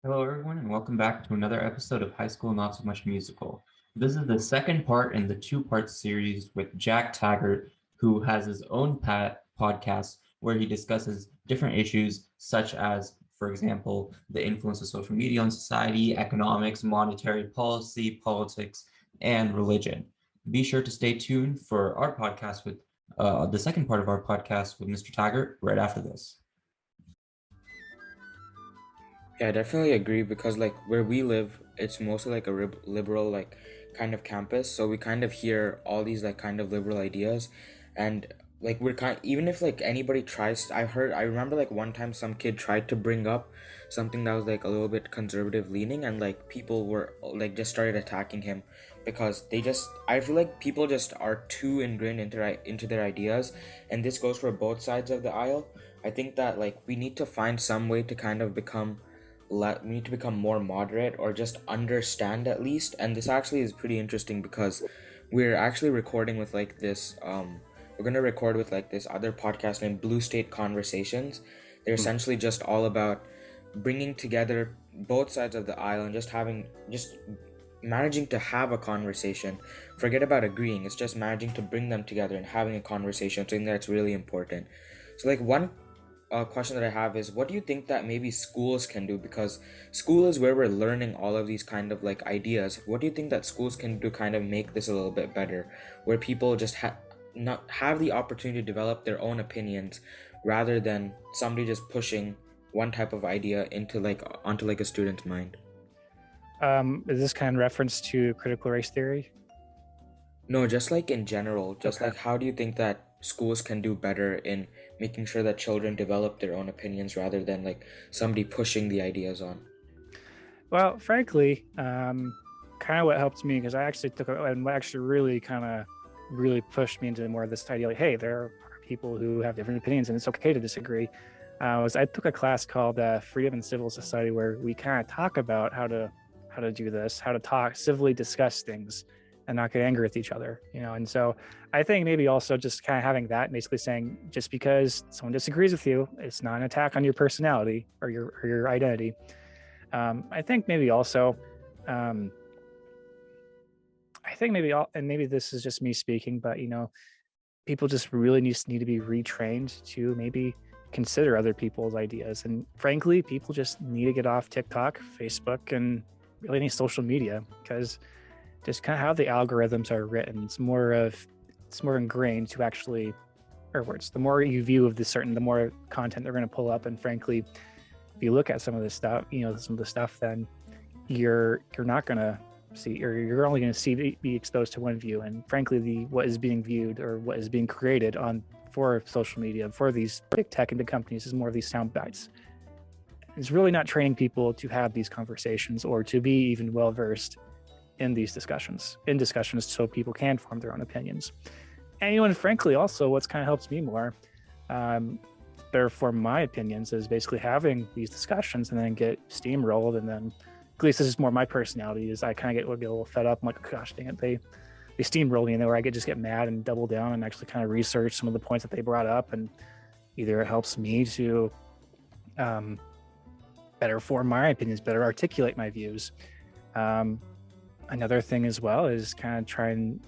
Hello, everyone, and welcome back to another episode of High School Not So Much Musical. This is the second part in the two-part series with Jack Taggart, who has his own podcast where he discusses different issues such as, for example, the influence of social media on society, economics, monetary policy, politics, and religion. Be sure to stay tuned for our podcast with the second part of our podcast with Mr. Taggart right after this. Yeah, I definitely agree because like where we live, it's mostly like a liberal like kind of campus, so we kind of hear all these like kind of liberal ideas, and like we're kind even if like anybody tries, I remember like one time some kid tried to bring up something that was like a little bit conservative leaning, and like people were like just started attacking him because I feel like people just are too ingrained into their ideas, and this goes for both sides of the aisle. I think that like we need to find some way to kind of we need to become more moderate or just understand at least. And this actually is pretty interesting because we're actually recording with like this we're going to record with like this other podcast named Blue State Conversations. They're essentially just all about bringing together both sides of the aisle and just managing to have a conversation. Forget about agreeing, it's just managing to bring them together and having a conversation. Something that's really important. So like one question that I have is, what do you think that maybe schools can do? Because school is where we're learning all of these kind of like ideas. What do you think that schools can do kind of make this a little bit better, where people just not have the opportunity to develop their own opinions, rather than somebody just pushing one type of idea into like onto like a student's mind? Is this kind of reference to critical race theory? No, just like in general, just Okay. like how do you think that schools can do better in making sure that children develop their own opinions rather than like somebody pushing the ideas on? Well, frankly, kind of what helped me because I actually took and what actually really pushed me into more of this idea like, hey, there are people who have different opinions and it's okay to disagree. Was I took a class called Freedom and Civil Society where we kind of talk about how to do this, how to talk civilly discuss things and not get angry with each other, And so I think maybe also just kind of having that, basically saying just because someone disagrees with you, it's not an attack on your personality or your identity. I think maybe also, um, and maybe this is just me speaking, but people just really need to be retrained to maybe consider other people's ideas. And frankly, people just need to get off TikTok, Facebook, and really any social media because just kind of how the algorithms are written, it's more ingrained to actually, or words. The more you view of the more content they're going to pull up, and frankly, if you look at some of this stuff, some of the stuff, then you're not going to see, or you're only going to see be exposed to one view. And frankly, what is being viewed or what is being created on for social media for these big tech and big companies is more of these sound bites. It's really not training people to have these conversations or to be even well versed in these discussions so people can form their own opinions. And frankly, also what's kind of helps me more better form my opinions is basically having these discussions and then get steamrolled. And then at least this is more my personality, is I kind of get a little fed up. I'm like, gosh dang it, they steamroll me, and then where I just get mad and double down and actually kind of research some of the points that they brought up, and either it helps me to better form my opinions, better articulate my views. Another thing as well is kind of trying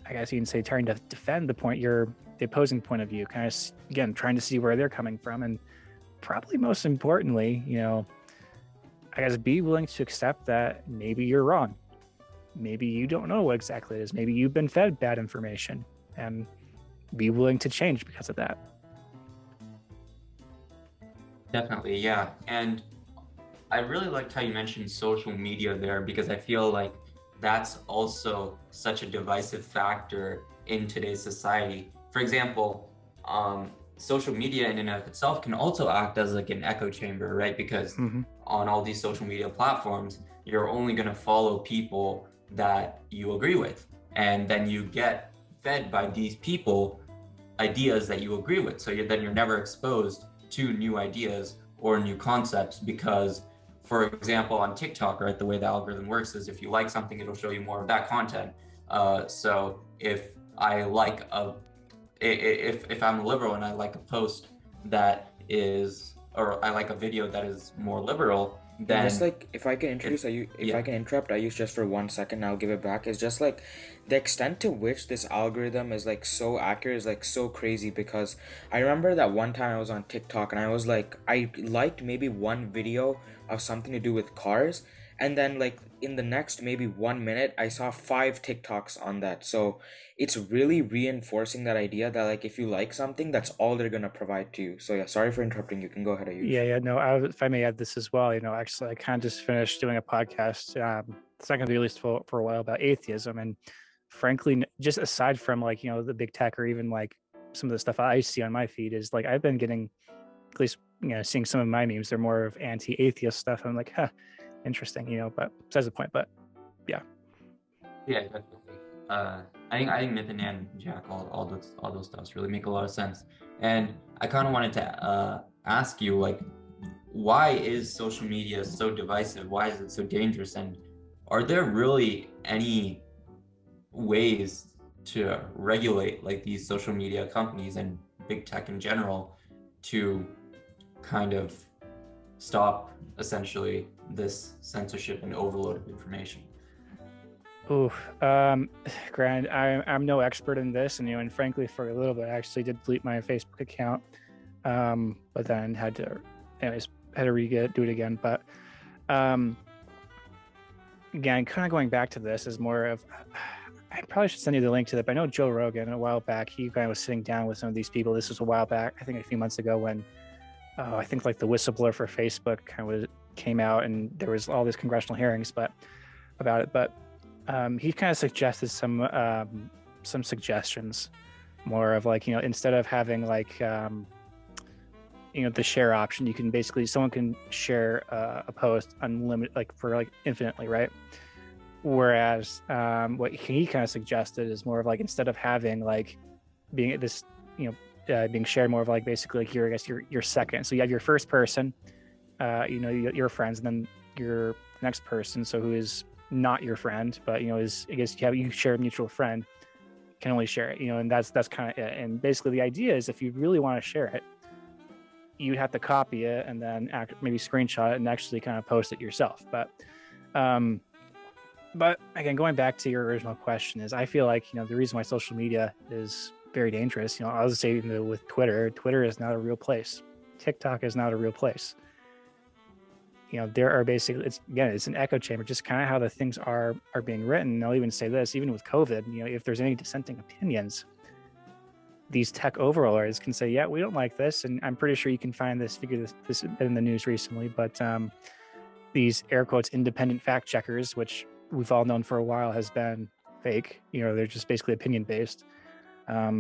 to defend the opposing point of view, kind of, again, trying to see where they're coming from. And probably most importantly, I guess be willing to accept that maybe you're wrong. Maybe you don't know what exactly it is. Maybe you've been fed bad information, and be willing to change because of that. Definitely, yeah. And I really liked how you mentioned social media there because I feel like that's also such a divisive factor in today's society. For example, social media in and of itself can also act as like an echo chamber, right? Because on all these social media platforms, you're only going to follow people that you agree with. And then you get fed by these people ideas that you agree with. So you're never exposed to new ideas or new concepts because, for example, on TikTok, right, the way the algorithm works is if you like something, it'll show you more of that content. So if I like if I'm a liberal and I like a post that is, or I like a video that is more liberal, And just then like if I can it, introduce, if I yeah, can interrupt, I use just for 1 second, I'll give it back. It's just like the extent to which this algorithm is like so accurate is like so crazy because I remember that one time I was on TikTok and I was like, I liked maybe one video of something to do with cars, and then like in the next maybe 1 minute, I saw five TikToks on that. So it's really reinforcing that idea that like if you like something, that's all they're gonna provide to you. So yeah, sorry for interrupting. You can go ahead, Ayush. Yeah, yeah, no. If I may add this as well, actually, I kind of just finished doing a podcast. It's not going to be released for a while about atheism, and frankly, just aside from like the big tech or even like some of the stuff I see on my feed is like I've been getting at least seeing some of my memes. They're more of anti-atheist stuff. I'm like, huh, interesting, but besides the point. But yeah, yeah, definitely. Uh, I think Myth and Nan, Jack, all those stuffs really make a lot of sense. And I kind of wanted to ask you, like, why is social media so divisive? Why is it so dangerous? And are there really any ways to regulate like these social media companies and big tech in general to kind of stop essentially this censorship and overload of information? oh, Grant, I'm no expert in this, and frankly, for a little bit, I actually did delete my Facebook account, but then anyways, had to do it again. But um, again, kind of going back to this is more of I probably should send you the link to that. But I know Joe Rogan a while back, he kind of was sitting down with some of these people. This was a while back, I think a few months ago when I think like the whistleblower for Facebook kind of came out, and there was all these congressional hearings, about it. But he kind of suggested some suggestions, more of like instead of having like the share option, you can basically someone can share a post unlimited, like for like infinitely, right? Whereas what he kind of suggested is more of like instead of having like being this being shared, more of like basically like your second. So you have your first person, your friends, and then your next person, so who is not your friend, but is, I guess, you share a mutual friend, can only share it, and that's kind of it. And basically the idea is if you really want to share it, you'd have to copy it and then maybe screenshot it and actually kind of post it yourself. Um but again, going back to your original question, is I feel like the reason why social media is very dangerous, I was saying with Twitter is not a real place. TikTok is not a real place. There are basically, it's an echo chamber, just kind of how the things are being written. And I'll even say this, even with COVID, if there's any dissenting opinions, these tech overlords can say, yeah, we don't like this. And I'm pretty sure you can find this in the news recently, but these air quotes independent fact checkers, which we've all known for a while has been fake, they're just basically opinion based, are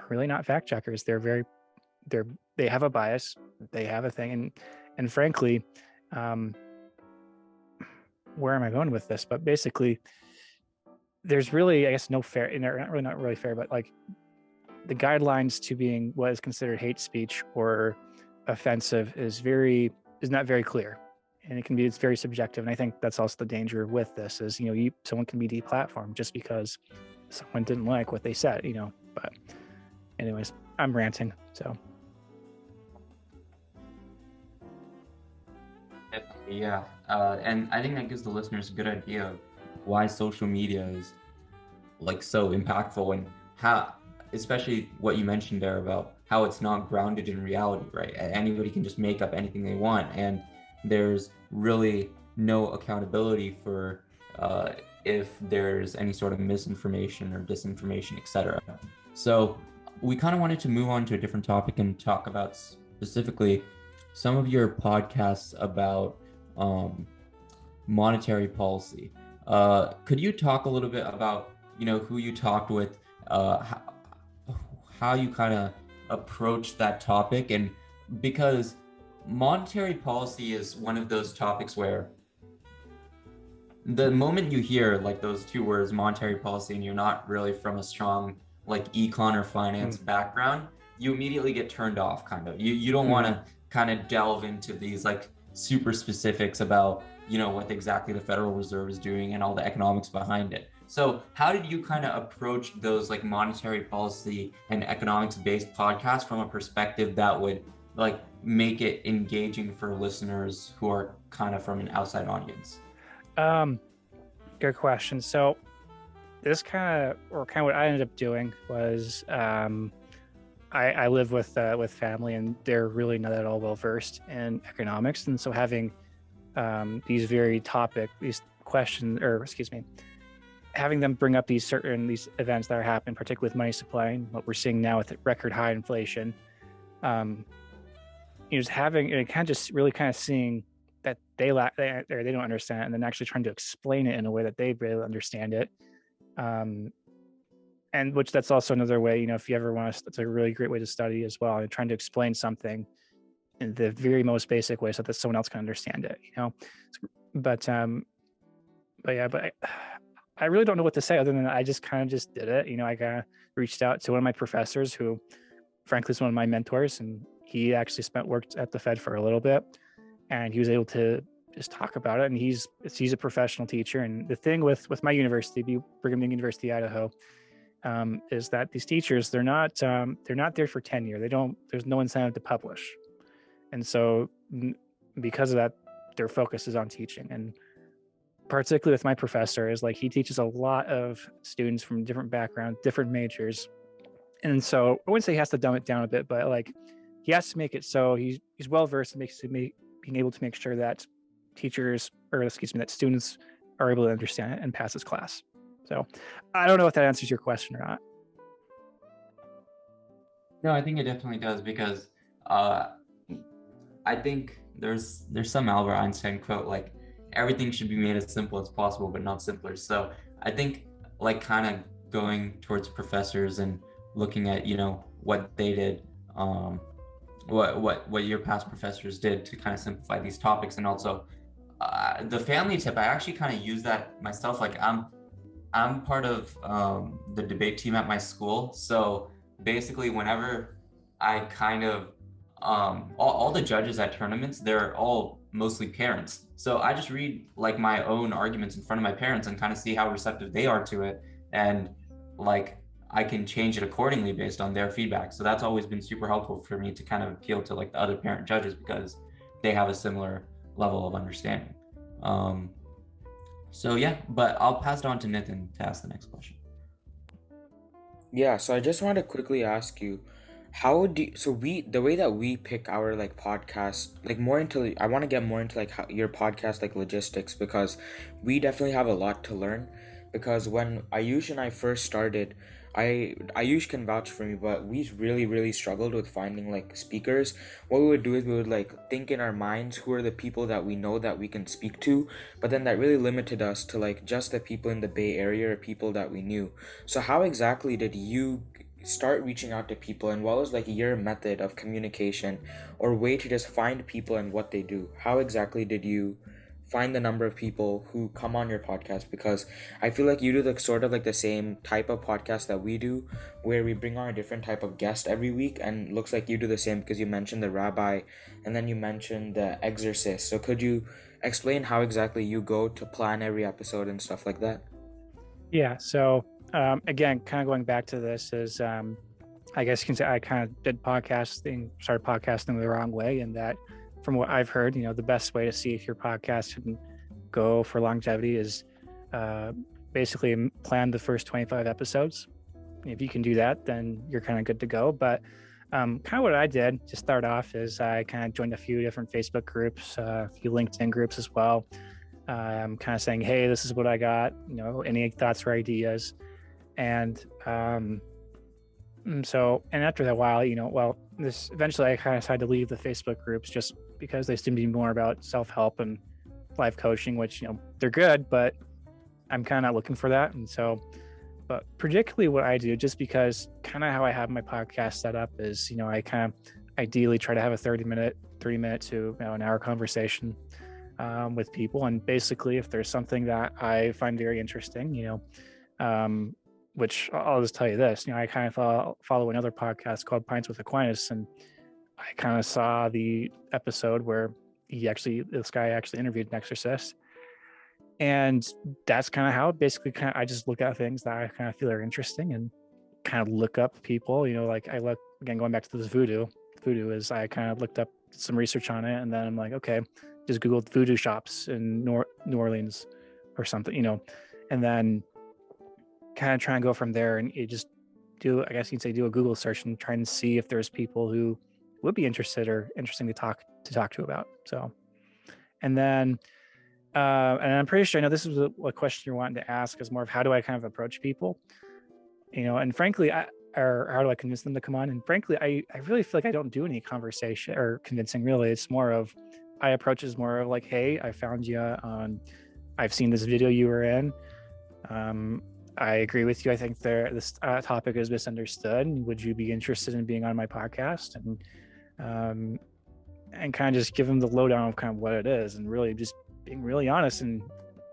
really not fact checkers. They have a bias, they have a thing. And frankly, where am I going with this? But basically, there's really, I guess, no fair, and not really fair, but like the guidelines to being what is considered hate speech or offensive is not very clear, and it's very subjective. And I think that's also the danger with this is someone can be deplatformed just because someone didn't like what they said. But anyways, I'm ranting, so. Definitely, yeah. And I think that gives the listeners a good idea of why social media is like so impactful and how, especially what you mentioned there about how it's not grounded in reality, right? Anybody can just make up anything they want, and there's really no accountability for if there's any sort of misinformation or disinformation, etc. So we kind of wanted to move on to a different topic and talk about specifically some of your podcasts about monetary policy. Could you talk a little bit about who you talked with, how you kind of approach that topic, and because monetary policy is one of those topics where the moment you hear like those two words, monetary policy, and you're not really from a strong like econ or finance background, you immediately get turned off. Kind of, you don't want to kind of delve into these like super specifics about what exactly the Federal Reserve is doing and all the economics behind it. So how did you kind of approach those like monetary policy and economics based podcasts from a perspective that would like make it engaging for listeners who are kind of from an outside audience? Good question. So this kind of what I ended up doing was I live with family, and they're really not at all well versed in economics, and so having these these questions, or excuse me, having them bring up these events that are happening, particularly with money supply and what we're seeing now with record high inflation. Um, just having it kind of just really kind of seeing that they don't understand it, and then actually trying to explain it in a way that they really understand it. Um, and which that's also another way, if you ever want to, it's a really great way to study as well, and trying to explain something in the very most basic way so that someone else can understand it. But I really don't know what to say other than I just kind of just did it. I kind of reached out to one of my professors who frankly is one of my mentors, and he actually worked at the Fed for a little bit, and he was able to just talk about it. And he's a professional teacher. And the thing with my university, Brigham Young University, Idaho, is that these teachers, they're not there for tenure. There's no incentive to publish, and so because of that, their focus is on teaching. And particularly with my professor, is like he teaches a lot of students from different backgrounds, different majors, and so I wouldn't say he has to dumb it down a bit, but like he has to make it so he's well versed in being able to make sure that that students are able to understand it and pass his class. So I don't know if that answers your question or not. No, I think it definitely does because uh, I think there's some Albert Einstein quote like everything should be made as simple as possible, but not simpler. So I think like kind of going towards professors and looking at what they did, um, what your past professors did to kind of simplify these topics, and also the family tip. I actually kind of use that myself. Like I'm part of the debate team at my school. So basically, whenever I kind of all the judges at tournaments, they're all mostly parents. So I just read like my own arguments in front of my parents and kind of see how receptive they are to it, and like I can change it accordingly based on their feedback. So that's always been super helpful for me to kind of appeal to like the other parent judges because they have a similar level of understanding. Um, so yeah, but I'll pass it on to Nathan to ask the next question. Yeah, so I just want to quickly ask you, how do you, so we the way that we pick our like podcast, like more into I want to get more into like how, your podcast like logistics, because we definitely have a lot to learn. Because when Ayush and I first started, Ayush can vouch for me, but we really struggled with finding like speakers. What we would do is we would like think in our minds who are the people that we know that we can speak to, but then that really limited us to like just the people in the Bay Area or people that we knew. So how exactly did you start reaching out to people, and what was like your method of communication or way to just find people and what they do? How exactly did you find the number of people who come on your podcast? Because I feel like you do the sort of like the same type of podcast that we do, where we bring on a different type of guest every week, and looks like you do the same because you mentioned the rabbi and then you mentioned the exorcist. So could you explain how exactly you go to plan every episode and stuff like that? Yeah. So again, kind of going back to this is I guess you can say I kind of started podcasting the wrong way, and that from what I've heard, the best way to see if your podcast can go for longevity is uh, basically plan the first 25 episodes. If you can do that, then you're kind of good to go. But kind of what I did to start off is I kind of joined a few different Facebook groups, a few LinkedIn groups as well. Kind of saying, hey, this is what I got, any thoughts or ideas. And and after that while, this eventually I kind of decided to leave the Facebook groups just because they seem to be more about self-help and life coaching, which, they're good, but I'm kind of not looking for that. And so, but particularly what I do, just because kind of how I have my podcast set up is, I kind of ideally try to have a 30-minute to an hour conversation with people. And basically, if there's something that I find very interesting, which I'll just tell you this, I kind of follow another podcast called Pints with Aquinas, and I kind of saw the episode where this guy actually interviewed an exorcist. And that's kind of how basically I just look at things that I kind of feel are interesting and kind of look up people, like I look, again, going back to this voodoo, voodoo is I kind of looked up some research on it, and then I'm like, okay, just Googled voodoo shops in New Orleans or something, and then kind of try and go from there, and you just I guess you'd say, do a Google search and try and see if there's people who would be interested or interesting to talk to about. So, and then, and I'm pretty sure I know this is a question you're wanting to ask, is more of how do I kind of approach people, and frankly, or how do I convince them to come on? And frankly, I really feel like I don't do any conversation or convincing. Really, it's more of I approach is more of like, hey, I found you on, I've seen this video you were in. I agree with you. I think this topic is misunderstood. Would you be interested in being on my podcast? And kind of just give them the lowdown of kind of what it is, and really just being really honest, and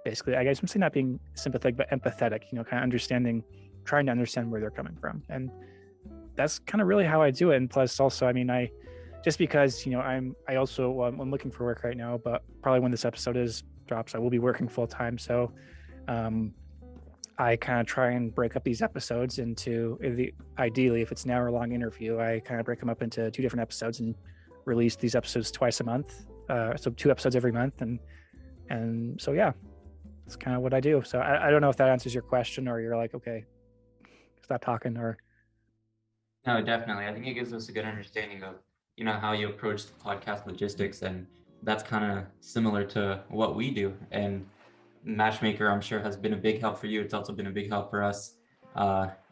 basically, I guess I'm saying not being sympathetic, but empathetic, kind of trying to understand where they're coming from. And that's kind of really how I do it. And plus also, I mean, just because, I'm looking for work right now, but probably when this episode drops, I will be working full time. So, I kind of try and break up these episodes into ideally, if it's an hour-long interview, I kind of break them up into 2 different episodes and release these episodes twice a month. So 2 episodes every month. And so, yeah, that's kind of what I do. So I don't know if that answers your question, or you're like, okay, stop talking, or. No, definitely. I think it gives us a good understanding of, how you approach the podcast logistics, and that's kind of similar to what we do. And Matchmaker, I'm sure, has been a big help for you. It's also been a big help for us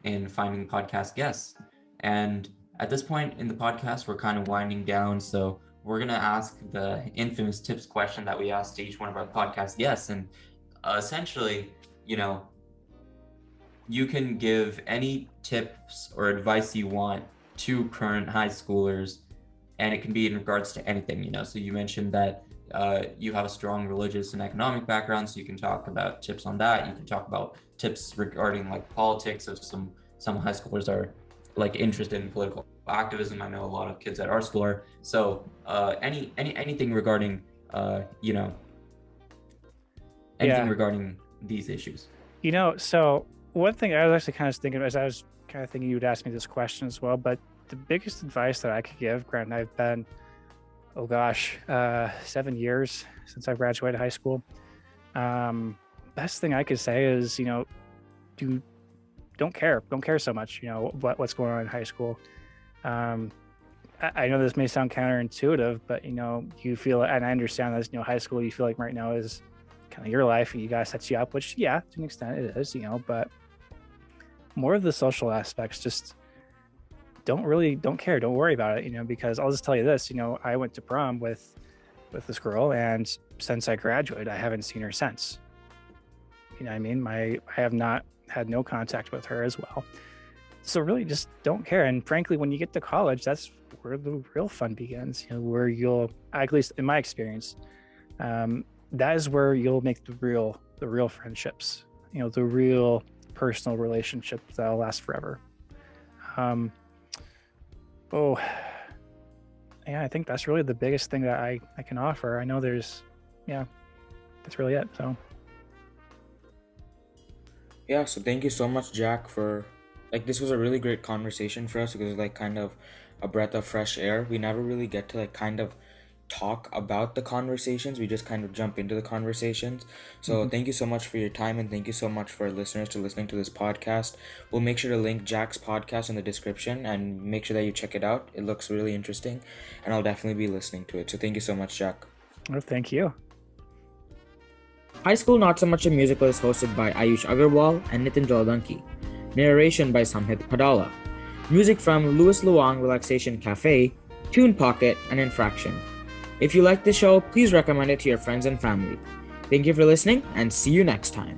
in finding podcast guests. And at this point in the podcast, we're kind of winding down. So we're going to ask the infamous tips question that we asked to each one of our podcast guests. And essentially, you can give any tips or advice you want to current high schoolers, and it can be in regards to anything, So you mentioned that you have a strong religious and economic background, so you can talk about tips on that. You can talk about tips regarding like politics, if some high schoolers are like interested in political activism. I know a lot of kids at our school are. So anything regarding regarding these issues. So one thing I was actually kind of thinking, as I was kind of thinking you would ask me this question as well, but the biggest advice that I could give, granted I've been 7 years since I graduated high school. Best thing I could say is, don't care so much, what's going on in high school. I know this may sound counterintuitive, but you feel, and I understand this, high school, you feel like right now is kind of your life, and you guys sets you up, which, yeah, to an extent it is, but more of the social aspects, just don't care, don't worry about it, because I'll just tell you this, I went to prom with this girl, and since I graduated, I haven't seen her since. I mean, I have not had no contact with her as well. So really just don't care. And frankly, when you get to college, that's where the real fun begins, where you'll, at least in my experience, that is where you'll make the real friendships, the real personal relationships that'll last forever. Yeah, I think that's really the biggest thing that I can offer. I know that's really it. So. Yeah, so thank you so much, Jack, for this was a really great conversation for us, because it's kind of a breath of fresh air. We never really get to kind of talk about the conversations. We just kind of jump into the conversations. So Thank you so much for your time, and thank you so much for listeners to listening to this podcast. We'll make sure to link Jack's podcast in the description, and make sure that you check it out. It looks really interesting, and I'll definitely be listening to it. So thank you so much, Jack. Oh, thank you. High School Not So Much a Musical is hosted by Ayush Agarwal and Nitin Jaladanki. Narration by Samhit Padala. Music from Louis Luang Relaxation Cafe, Tune Pocket, and Infraction. If you like this show, please recommend it to your friends and family. Thank you for listening, and see you next time.